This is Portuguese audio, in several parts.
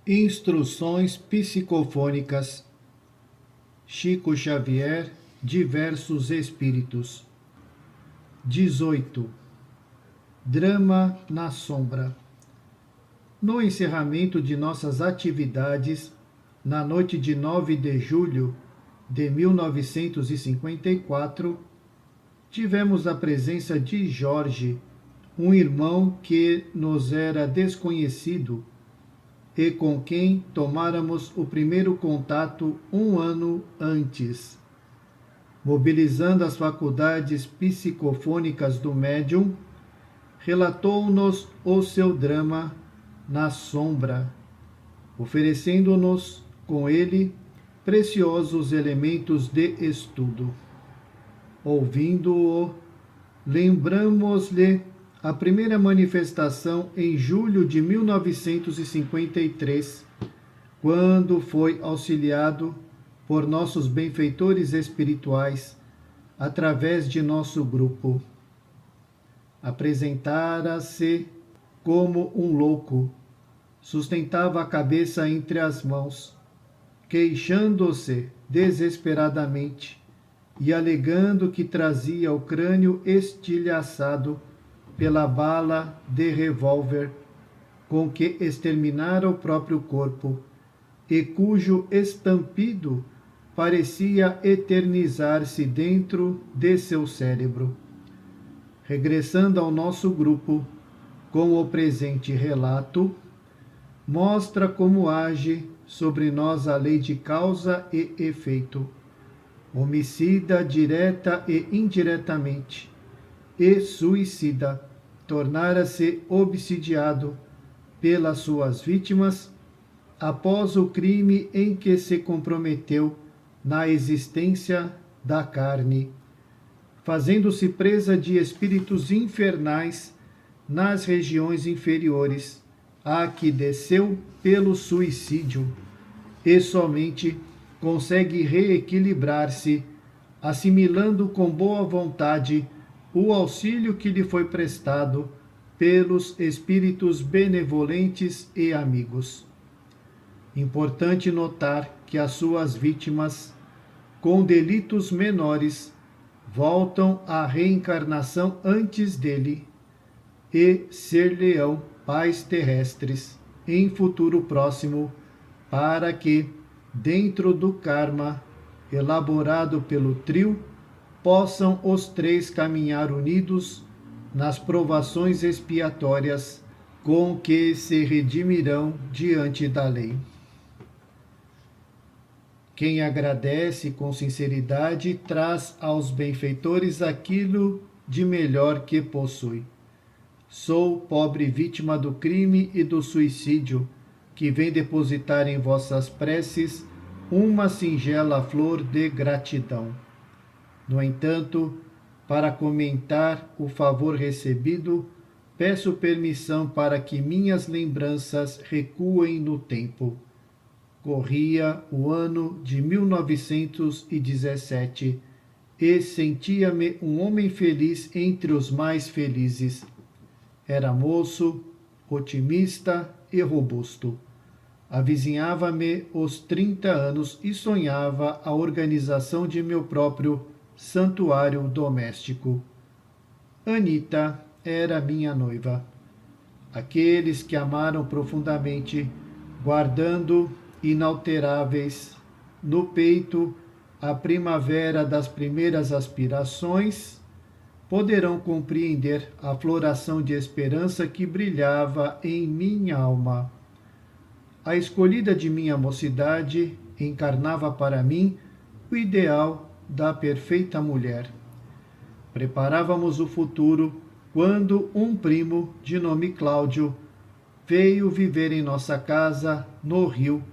Instruções psicofônicas. Chico Xavier, diversos espíritos. 18. Drama na sombra. No encerramento de nossas atividades, na noite de 9 de julho de 1954, tivemos a presença de Jorge, um irmão que nos era desconhecido e com quem tomáramos o primeiro contato um ano antes. Mobilizando as faculdades psicofônicas do médium, relatou-nos o seu drama na sombra, oferecendo-nos com ele preciosos elementos de estudo. Ouvindo-o, lembramos-lhe a primeira manifestação em julho de 1953, quando foi auxiliado por nossos benfeitores espirituais através de nosso grupo. Apresentara-se como um louco, sustentava a cabeça entre as mãos, queixando-se desesperadamente e alegando que trazia o crânio estilhaçado pela bala de revólver com que exterminara o próprio corpo e cujo estampido parecia eternizar-se dentro de seu cérebro. Regressando ao nosso grupo, com o presente relato, mostra como age sobre nós a lei de causa e efeito, homicida direta e indiretamente, e suicida, tornara-se obsidiado pelas suas vítimas após o crime em que se comprometeu na existência da carne, fazendo-se presa de espíritos infernais nas regiões inferiores, a que desceu pelo suicídio, e somente consegue reequilibrar-se, assimilando com boa vontade o auxílio que lhe foi prestado pelos espíritos benevolentes e amigos. Importante notar que as suas vítimas, com delitos menores, voltam à reencarnação antes dele e ser-lhe-ão pais terrestres em futuro próximo, para que, dentro do karma elaborado pelo trio, possam os três caminhar unidos nas provações expiatórias com que se redimirão diante da lei. Quem agradece com sinceridade traz aos benfeitores aquilo de melhor que possui. Sou pobre vítima do crime e do suicídio, que vem depositar em vossas preces uma singela flor de gratidão. No entanto, para comentar o favor recebido, peço permissão para que minhas lembranças recuem no tempo. Corria o ano de 1917 e sentia-me um homem feliz entre os mais felizes. Era moço, otimista e robusto. Avizinhava-me os 30 anos e sonhava a organização de meu próprio santuário doméstico. Anita era minha noiva. Aqueles que amaram profundamente, guardando inalteráveis no peito a primavera das primeiras aspirações, poderão compreender a floração de esperança que brilhava em minha alma. A escolhida de minha mocidade encarnava para mim o ideal da perfeita mulher. Preparávamos o futuro quando um primo, de nome Cláudio, veio viver em nossa casa no Rio,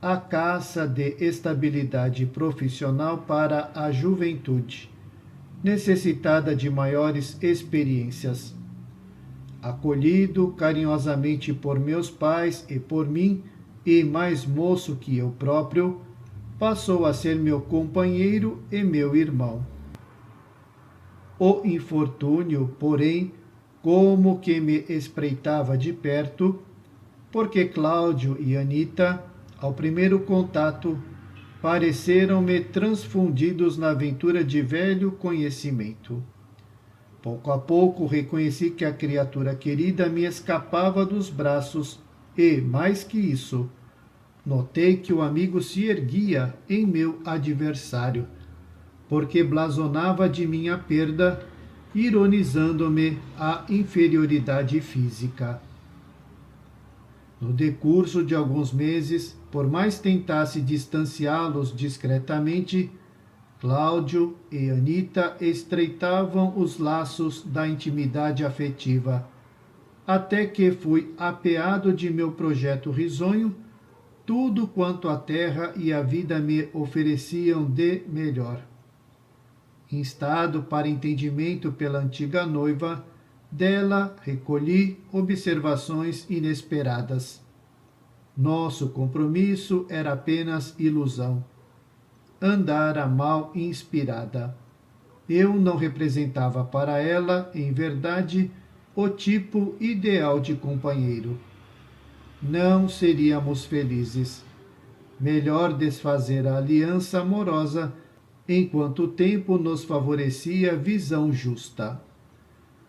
à caça de estabilidade profissional para a juventude, necessitada de maiores experiências. Acolhido carinhosamente por meus pais e por mim, e mais moço que eu próprio, passou a ser meu companheiro e meu irmão. O infortúnio, porém, como que me espreitava de perto, porque Cláudio e Anita, ao primeiro contato, pareceram-me transfundidos na aventura de velho conhecimento. Pouco a pouco reconheci que a criatura querida me escapava dos braços e, mais que isso, notei que o amigo se erguia em meu adversário, porque blasonava de minha perda, ironizando-me a inferioridade física. No decurso de alguns meses, por mais tentasse distanciá-los discretamente, Cláudio e Anita estreitavam os laços da intimidade afetiva, até que fui apeado de meu projeto risonho, tudo quanto a terra e a vida me ofereciam de melhor. Instado para entendimento pela antiga noiva, dela recolhi observações inesperadas. Nosso compromisso era apenas ilusão. Andara mal inspirada. Eu não representava para ela, em verdade, o tipo ideal de companheiro. Não seríamos felizes. Melhor desfazer a aliança amorosa enquanto o tempo nos favorecia visão justa.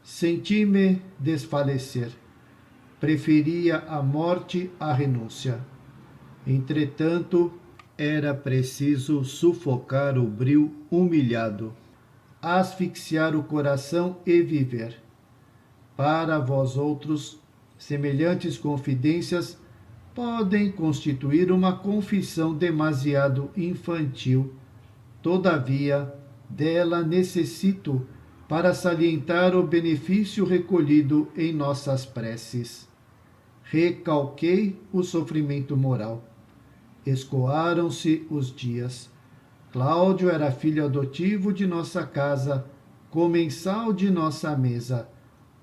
Senti-me desfalecer. Preferia a morte à renúncia. Entretanto, era preciso sufocar o bril humilhado, asfixiar o coração e viver. Para vós outros, semelhantes confidências podem constituir uma confissão demasiado infantil. Todavia, dela necessito para salientar o benefício recolhido em nossas preces. Recalquei o sofrimento moral. Escoaram-se os dias. Cláudio era filho adotivo de nossa casa, comensal de nossa mesa.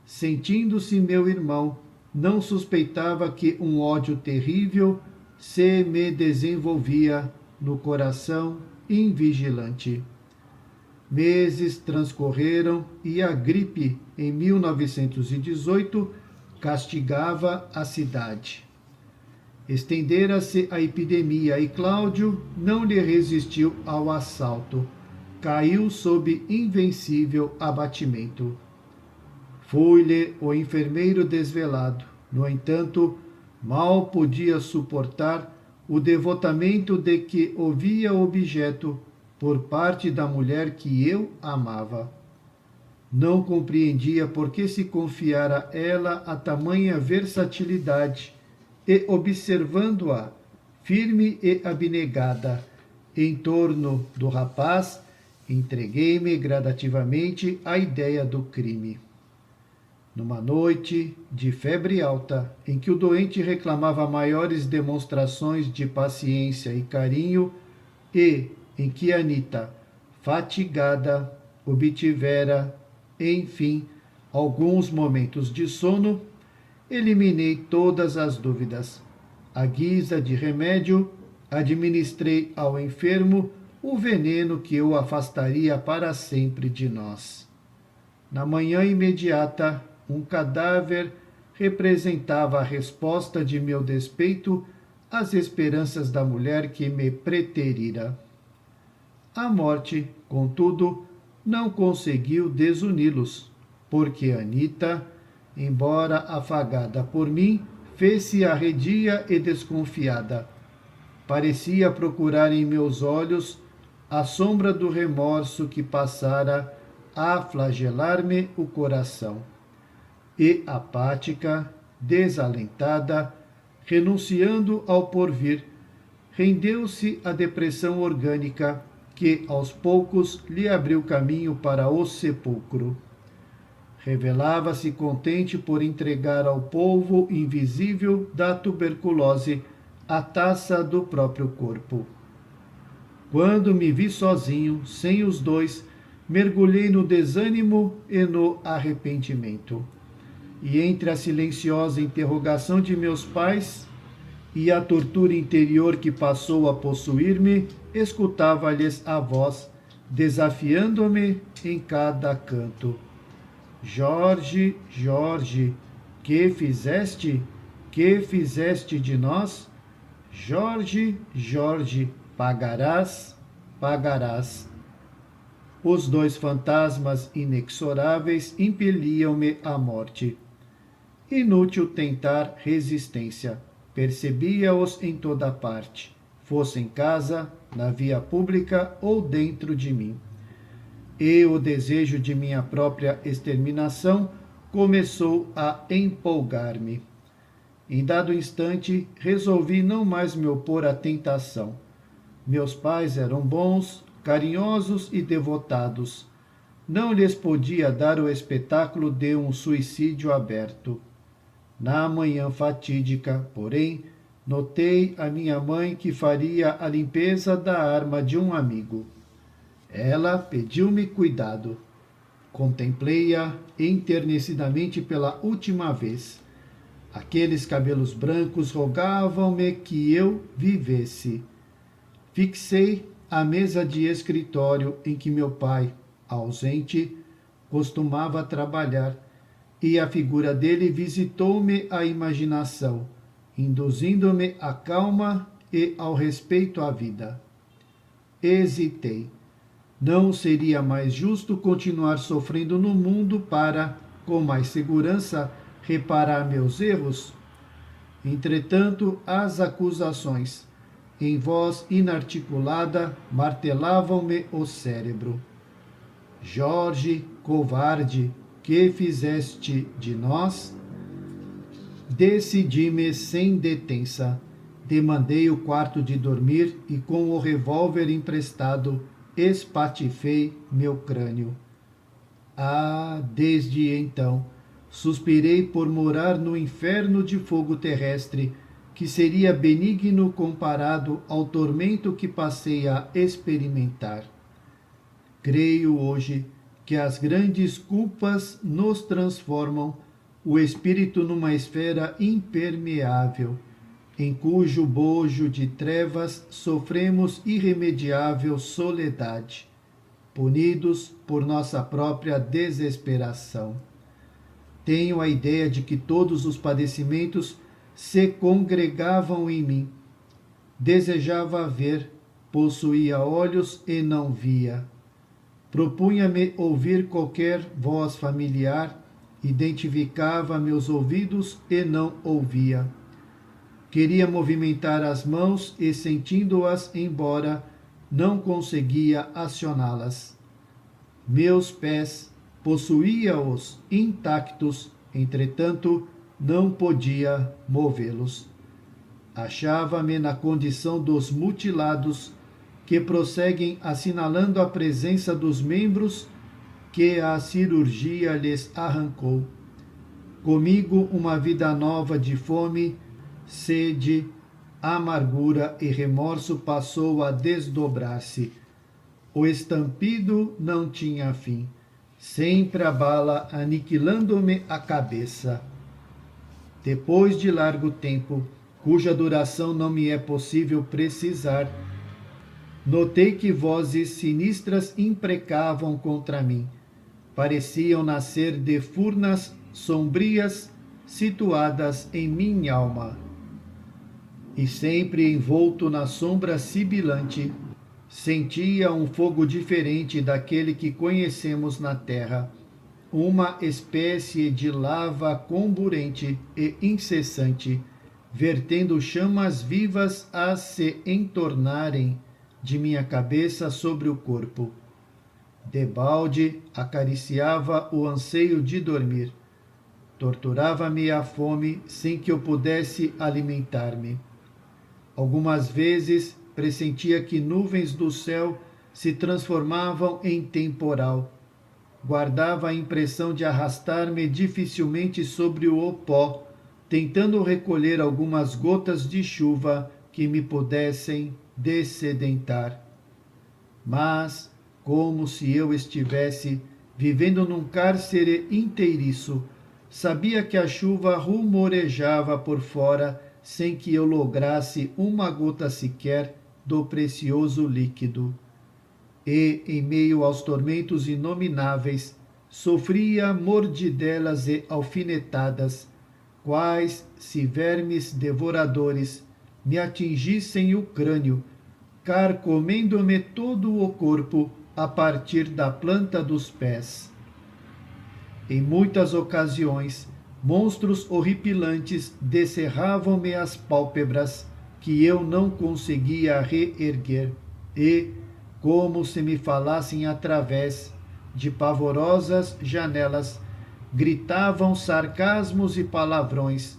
Sentindo-se meu irmão, não suspeitava que um ódio terrível se me desenvolvia no coração invigilante. Meses transcorreram e a gripe, em 1918, castigava a cidade. Estendera-se a epidemia e Cláudio não lhe resistiu ao assalto. Caiu sob invencível abatimento. Foi-lhe o enfermeiro desvelado. No entanto, mal podia suportar o devotamento de que o via objeto por parte da mulher que eu amava. Não compreendia por que se confiara ela a tamanha versatilidade e, observando-a, firme e abnegada, em torno do rapaz, entreguei-me gradativamente à ideia do crime. Numa noite de febre alta, em que o doente reclamava maiores demonstrações de paciência e carinho, e em que Anita, fatigada, obtivera, enfim, alguns momentos de sono, eliminei todas as dúvidas. À guisa de remédio, administrei ao enfermo o veneno que o afastaria para sempre de nós. Na manhã imediata, um cadáver representava a resposta de meu despeito às esperanças da mulher que me preterira. A morte, contudo, não conseguiu desuni-los, porque Anita, embora afagada por mim, fez-se arredia e desconfiada. Parecia procurar em meus olhos a sombra do remorso que passara a flagelar-me o coração. E apática, desalentada, renunciando ao porvir, rendeu-se à depressão orgânica que, aos poucos, lhe abriu caminho para o sepulcro. Revelava-se contente por entregar ao polvo invisível da tuberculose a taça do próprio corpo. Quando me vi sozinho, sem os dois, mergulhei no desânimo e no arrependimento. E entre a silenciosa interrogação de meus pais e a tortura interior que passou a possuir-me, escutava-lhes a voz, desafiando-me em cada canto. Jorge, Jorge, que fizeste? que fizeste de nós? Jorge, Jorge, pagarás, pagarás. Os dois fantasmas inexoráveis impeliam-me à morte. Inútil tentar resistência. Percebia-os em toda parte, fosse em casa, na via pública ou dentro de mim. E o desejo de minha própria exterminação começou a empolgar-me. Em dado instante, resolvi não mais me opor à tentação. Meus pais eram bons, carinhosos e devotados. Não lhes podia dar o espetáculo de um suicídio aberto. Na manhã fatídica, porém, notei a minha mãe que faria a limpeza da arma de um amigo. Ela pediu-me cuidado. Contemplei-a enternecidamente pela última vez. Aqueles cabelos brancos rogavam-me que eu vivesse. Fixei a mesa de escritório em que meu pai, ausente, costumava trabalhar, e a figura dele visitou-me a imaginação, induzindo-me à calma e ao respeito à vida. Hesitei. Não seria mais justo continuar sofrendo no mundo para, com mais segurança, reparar meus erros? Entretanto, as acusações, em voz inarticulada, martelavam-me o cérebro. Jorge, covarde, que fizeste de nós? Decidi-me sem detença. Demandei o quarto de dormir e, com o revólver emprestado, espatifei meu crânio. Ah, desde então, suspirei por morar no inferno de fogo terrestre, que seria benigno comparado ao tormento que passei a experimentar. Creio hoje que as grandes culpas nos transformam o espírito numa esfera impermeável, em cujo bojo de trevas sofremos irremediável soledade, punidos por nossa própria desesperação. Tenho a ideia de que todos os padecimentos se congregavam em mim. Desejava ver, possuía olhos e não via. Propunha-me ouvir qualquer voz familiar, identificava meus ouvidos e não ouvia. Queria movimentar as mãos e, sentindo-as embora, não conseguia acioná-las. Meus pés possuía-os intactos, entretanto, não podia movê-los. Achava-me na condição dos mutilados que prosseguem assinalando a presença dos membros que a cirurgia lhes arrancou. Comigo uma vida nova de fome, sede, amargura e remorso passou a desdobrar-se. O estampido não tinha fim. Sempre a bala aniquilando-me a cabeça. Depois de largo tempo, cuja duração não me é possível precisar, notei que vozes sinistras imprecavam contra mim. Pareciam nascer de furnas sombrias situadas em minha alma. E sempre envolto na sombra sibilante, sentia um fogo diferente daquele que conhecemos na terra, uma espécie de lava comburente e incessante, vertendo chamas vivas a se entornarem de minha cabeça sobre o corpo. Debalde acariciava o anseio de dormir. Torturava-me a fome sem que eu pudesse alimentar-me. Algumas vezes pressentia que nuvens do céu se transformavam em temporal. Guardava a impressão de arrastar-me dificilmente sobre o pó, tentando recolher algumas gotas de chuva que me pudessem dessedentar. Mas, como se eu estivesse vivendo num cárcere inteiriço, sabia que a chuva rumorejava por fora sem que eu lograsse uma gota sequer do precioso líquido. E, em meio aos tormentos inomináveis, sofria mordidelas e alfinetadas, quais, se vermes devoradores me atingissem o crânio, carcomendo-me todo o corpo a partir da planta dos pés. Em muitas ocasiões, monstros horripilantes descerravam-me as pálpebras, que eu não conseguia reerguer, e, como se me falassem através de pavorosas janelas, gritavam sarcasmos e palavrões,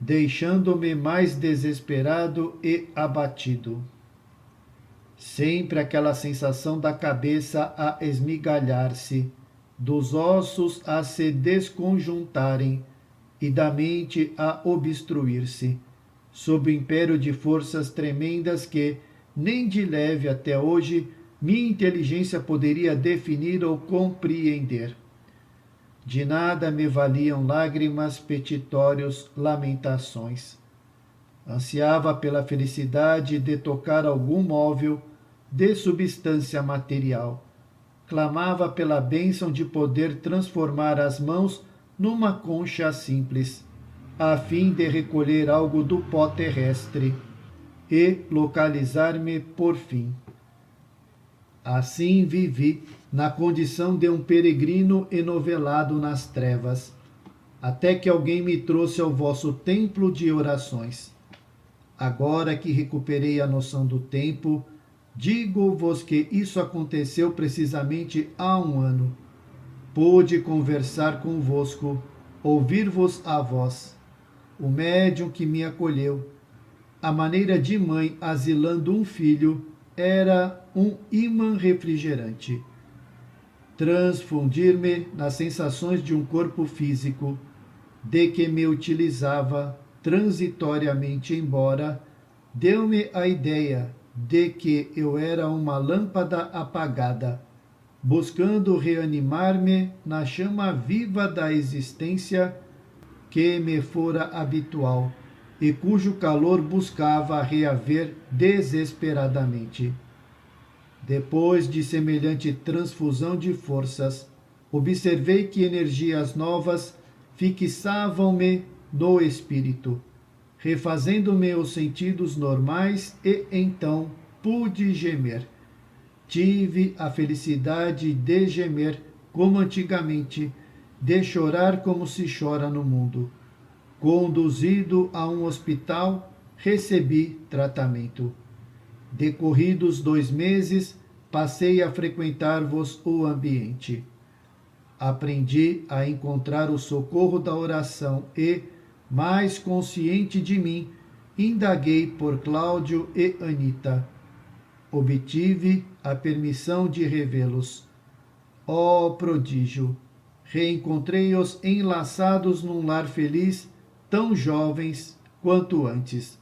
deixando-me mais desesperado e abatido. Sempre aquela sensação da cabeça a esmigalhar-se, dos ossos a se desconjuntarem e da mente a obstruir-se, sob o império de forças tremendas que, nem de leve até hoje, minha inteligência poderia definir ou compreender. De nada me valiam lágrimas, petitórios, lamentações. Ansiava pela felicidade de tocar algum móvel de substância material. Clamava pela bênção de poder transformar as mãos numa concha simples, a fim de recolher algo do pó terrestre e localizar-me por fim. Assim vivi, na condição de um peregrino enovelado nas trevas, até que alguém me trouxe ao vosso templo de orações. Agora que recuperei a noção do tempo, digo-vos que isso aconteceu precisamente há 1 ano. Pude conversar convosco, ouvir-vos a voz. O médium que me acolheu, à maneira de mãe asilando um filho, era um ímã refrigerante. Transfundir-me nas sensações de um corpo físico, de que me utilizava transitoriamente embora, deu-me a ideia de que eu era uma lâmpada apagada, buscando reanimar-me na chama viva da existência que me fora habitual e cujo calor buscava reaver desesperadamente. Depois de semelhante transfusão de forças, observei que energias novas fixavam-me no espírito, refazendo-me os sentidos normais e então pude gemer. Tive a felicidade de gemer como antigamente, de chorar como se chora no mundo. Conduzido a um hospital, recebi tratamento. Decorridos 2 meses, passei a frequentar-vos o ambiente. Aprendi a encontrar o socorro da oração e, mais consciente de mim, indaguei por Cláudio e Anita. Obtive a permissão de revê-los. Ó prodígio! Reencontrei-os enlaçados num lar feliz, tão jovens quanto antes.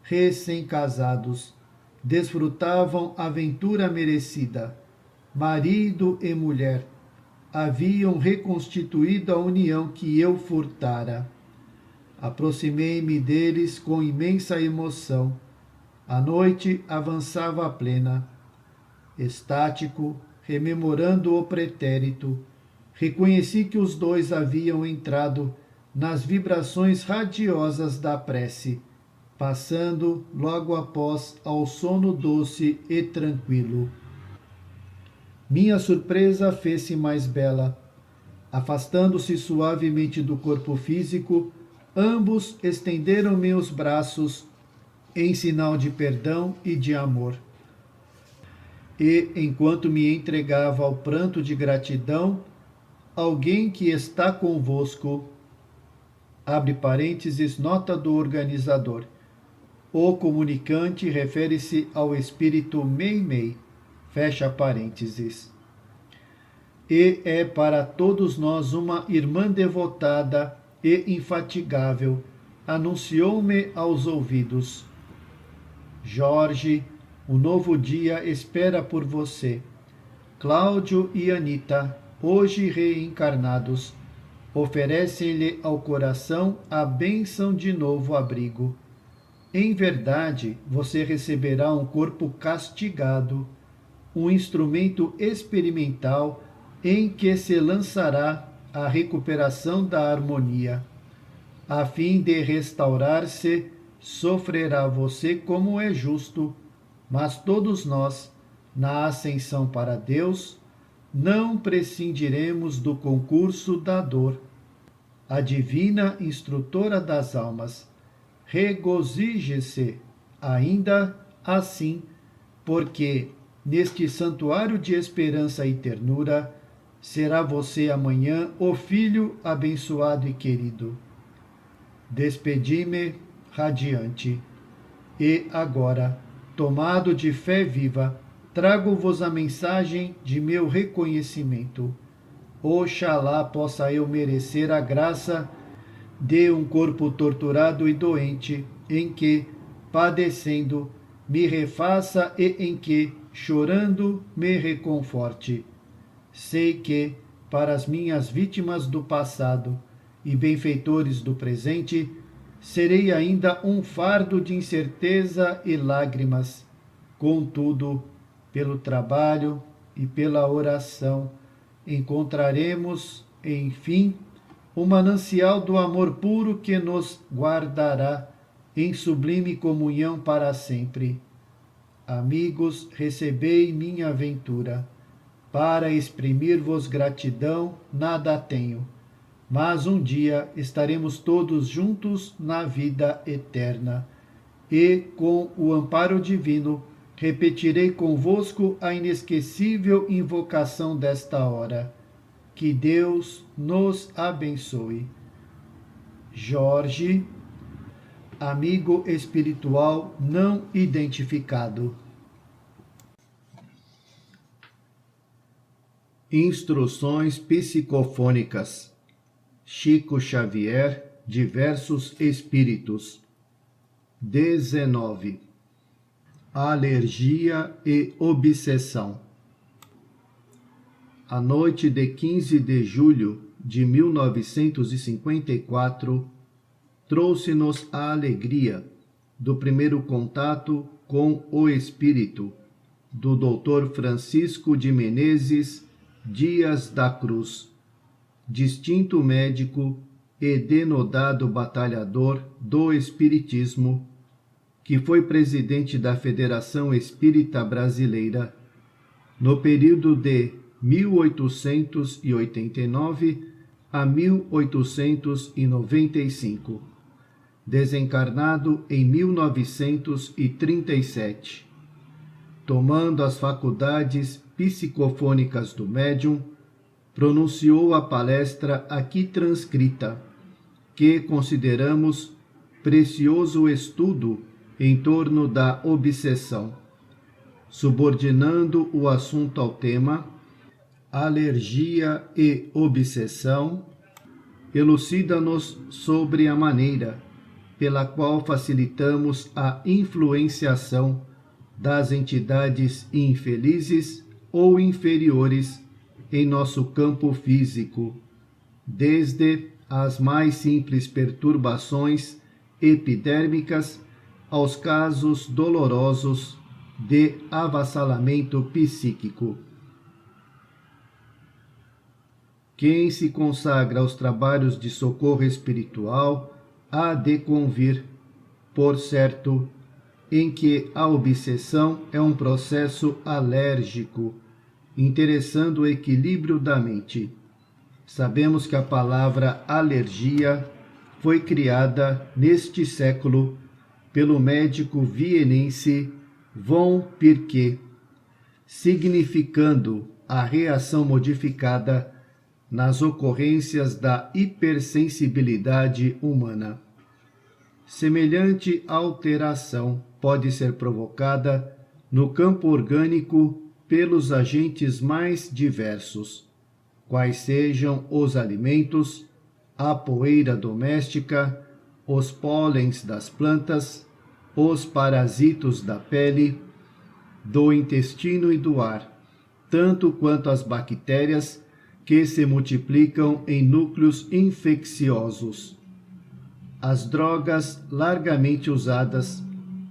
Recém-casados, desfrutavam aventura merecida. Marido e mulher haviam reconstituído a união que eu furtara. Aproximei-me deles com imensa emoção. A noite avançava plena. Estático, rememorando o pretérito, reconheci que os 2 haviam entrado nas vibrações radiosas da prece, passando logo após ao sono doce e tranquilo. Minha surpresa fez-se mais bela. Afastando-se suavemente do corpo físico, ambos estenderam-me os braços em sinal de perdão e de amor. E, enquanto me entregava ao pranto de gratidão, alguém que está convosco, abre parênteses, nota do organizador. O comunicante refere-se ao espírito Meimei, fecha parênteses. E é para todos nós uma irmã devotada e infatigável, anunciou-me aos ouvidos. Jorge, o novo dia espera por você. Cláudio e Anita, hoje reencarnados, oferecem-lhe ao coração a bênção de novo abrigo. Em verdade, você receberá um corpo castigado, um instrumento experimental em que se lançará a recuperação da harmonia. a fim de restaurar-se, sofrerá você como é justo, mas todos nós, na ascensão para Deus, não prescindiremos do concurso da dor. A divina instrutora das almas, regozije-se ainda assim, porque neste santuário de esperança e ternura será você amanhã o filho abençoado e querido. Despedi-me radiante, e agora, tomado de fé viva, trago-vos a mensagem de meu reconhecimento. Oxalá possa eu merecer a graça de um corpo torturado e doente, em que, padecendo, me refaça e em que, chorando, me reconforte. Sei que, para as minhas vítimas do passado e benfeitores do presente, serei ainda um fardo de incerteza e lágrimas. Contudo, pelo trabalho e pela oração, encontraremos, enfim, o manancial do amor puro que nos guardará em sublime comunhão para sempre. Amigos, recebei minha ventura. Para exprimir-vos gratidão, nada tenho, mas um dia estaremos todos juntos na vida eterna. E, com o amparo divino, repetirei convosco a inesquecível invocação desta hora. Que Deus nos abençoe. Jorge, amigo espiritual não identificado. Instruções psicofônicas. Chico Xavier, diversos espíritos. 19. Alergia e obsessão. A noite de 15 de julho de 1954 trouxe-nos a alegria do primeiro contato com o espírito do Dr. Francisco de Menezes Dias da Cruz, distinto médico e denodado batalhador do Espiritismo, que foi presidente da Federação Espírita Brasileira no período de 1889 a 1895, desencarnado em 1937. Tomando as faculdades psicofônicas do médium, pronunciou a palestra aqui transcrita, que consideramos precioso estudo em torno da obsessão, subordinando o assunto ao tema alergia e obsessão. Elucida-nos sobre a maneira pela qual facilitamos a influenciação das entidades infelizes ou inferiores em nosso campo físico, desde as mais simples perturbações epidérmicas aos casos dolorosos de avassalamento psíquico. Quem se consagra aos trabalhos de socorro espiritual há de convir, por certo, em que a obsessão é um processo alérgico, interessando o equilíbrio da mente. Sabemos que a palavra alergia foi criada neste século pelo médico vienense von Pirquet, significando a reação modificada nas ocorrências da hipersensibilidade humana. Semelhante alteração pode ser provocada no campo orgânico pelos agentes mais diversos, quais sejam os alimentos, a poeira doméstica, os pólens das plantas, os parasitos da pele, do intestino e do ar, tanto quanto as bactérias que se multiplicam em núcleos infecciosos. As drogas largamente usadas,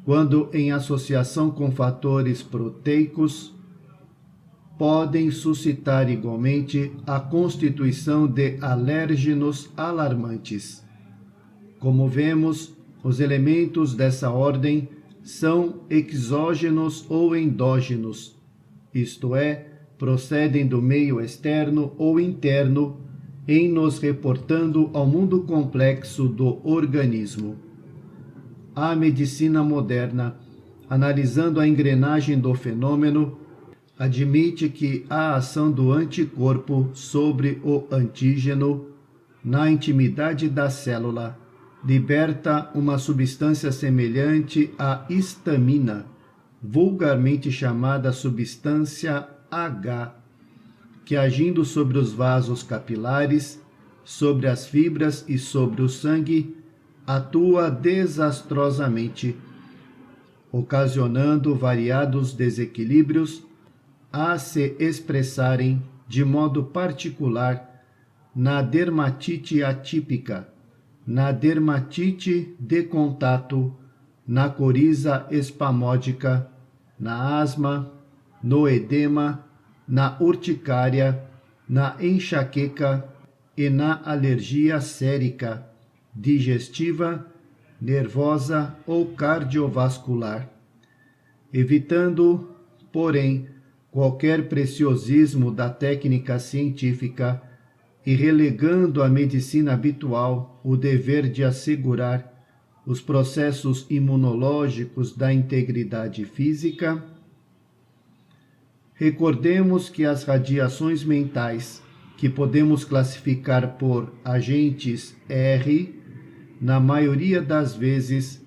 quando em associação com fatores proteicos, podem suscitar igualmente a constituição de alérgenos alarmantes. Como vemos, os elementos dessa ordem são exógenos ou endógenos, isto é, procedem do meio externo ou interno, em nos reportando ao mundo complexo do organismo. A medicina moderna, analisando a engrenagem do fenômeno, admite que a ação do anticorpo sobre o antígeno, na intimidade da célula, liberta uma substância semelhante à histamina, vulgarmente chamada substância H, que agindo sobre os vasos capilares, sobre as fibras e sobre o sangue, atua desastrosamente, ocasionando variados desequilíbrios a se expressarem de modo particular na dermatite atípica, na dermatite de contato, na coriza espasmódica, na asma, no edema, na urticária, na enxaqueca e na alergia sérica, digestiva, nervosa ou cardiovascular, evitando, porém, qualquer preciosismo da técnica científica e relegando à medicina habitual o dever de assegurar os processos imunológicos da integridade física. Recordemos que as radiações mentais, que podemos classificar por agentes R, na maioria das vezes,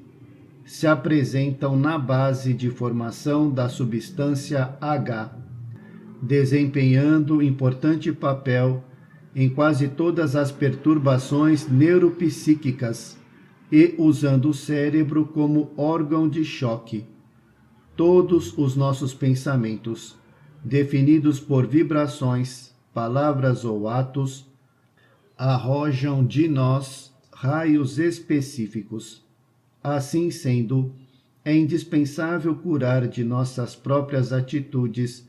se apresentam na base de formação da substância H, desempenhando importante papel em quase todas as perturbações neuropsíquicas e usando o cérebro como órgão de choque. Todos os nossos pensamentos, definidos por vibrações, palavras ou atos, arrojam de nós raios específicos. Assim sendo, é indispensável curar de nossas próprias atitudes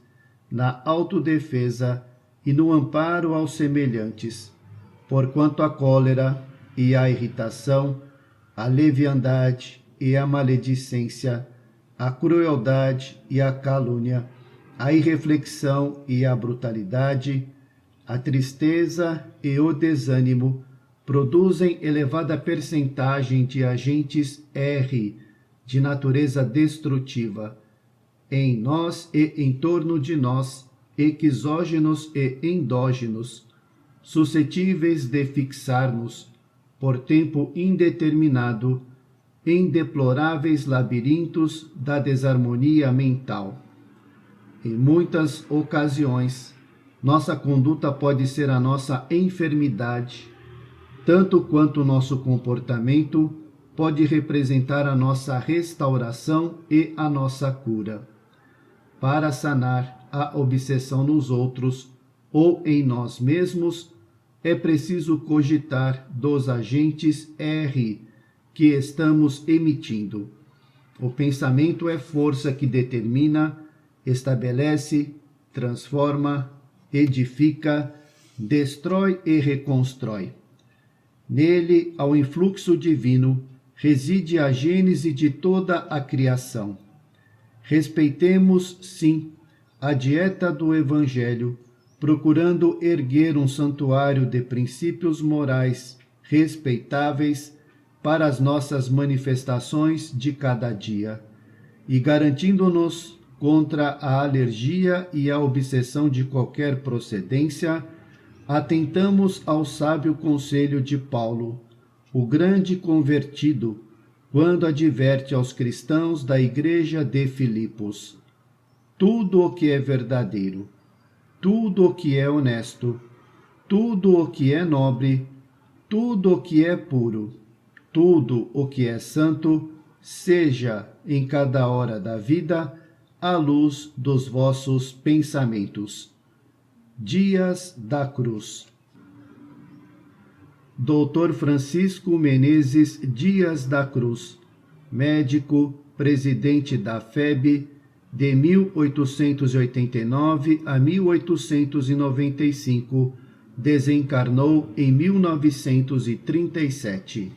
na autodefesa e no amparo aos semelhantes, porquanto a cólera e a irritação, a leviandade e a maledicência, a crueldade e a calúnia, a irreflexão e a brutalidade, a tristeza e o desânimo produzem elevada percentagem de agentes R, de natureza destrutiva, em nós e em torno de nós, exógenos e endógenos, suscetíveis de fixar-nos, por tempo indeterminado, em deploráveis labirintos da desarmonia mental. Em muitas ocasiões, nossa conduta pode ser a nossa enfermidade, tanto quanto o nosso comportamento pode representar a nossa restauração e a nossa cura. Para sanar a obsessão nos outros ou em nós mesmos, é preciso cogitar dos agentes R que estamos emitindo. O pensamento é força que determina, estabelece, transforma, edifica, destrói e reconstrói. Nele, ao influxo divino, reside a gênese de toda a criação. Respeitemos, sim, a dieta do Evangelho, procurando erguer um santuário de princípios morais respeitáveis para as nossas manifestações de cada dia, e garantindo-nos contra a alergia e a obsessão de qualquer procedência, atentamos ao sábio conselho de Paulo, o grande convertido, quando adverte aos cristãos da igreja de Filipos: tudo o que é verdadeiro, tudo o que é honesto, tudo o que é nobre, tudo o que é puro, tudo o que é santo, seja em cada hora da vida a luz dos vossos pensamentos. Dias da Cruz. Dr. Francisco Menezes Dias da Cruz, médico, presidente da FEB, de 1889 a 1895, desencarnou em 1937.